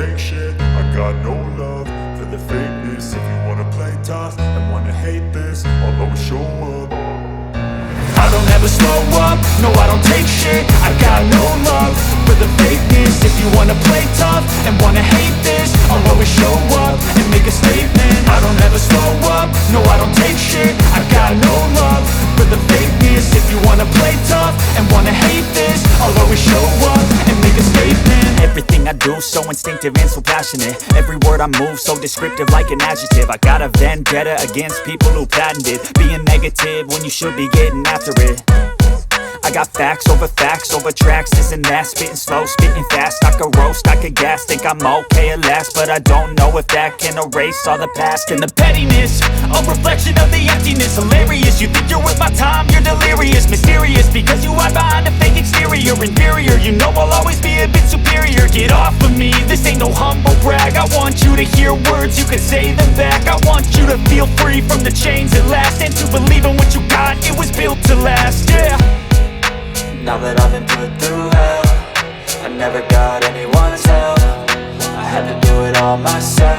take shit. I got no love for the fakeness. If you wanna play tough and wanna hate this, I'll always show up. I don't ever slow up, no I don't take shit. I got no love for the fakeness. If you wanna play tough and wanna hate this, I'll always show up and make a statement. I don't ever slow up, no I don't take shit. I got no love for the fakeness. If you wanna play tough and wanna hate this, I'll always show up and make a statement. Everything I do so instinctive and so passionate. Every word I move so descriptive like an adjective. I got a vendetta against people who patented being negative when you should be getting after it. I got facts over tracks, this and that. Spitting slow, spitting fast. I could roast, I could gas. Think I'm okay at last, but I don't know if that can erase all the past. And the pettiness, a reflection of the emptiness. Hilarious, you think you're worth my time, you're delirious. Mysterious, because you hide behind a fake exterior. Inferior, you know I'll always be a bit superior. Get off of me, this ain't no humble brag. I want you to hear words, you can say them back. I want you to feel free from the chains at last, and to believe in what you got, it was built to last, yeah. Now that I've been put through hell, I never got anyone's help. I had to do it all myself.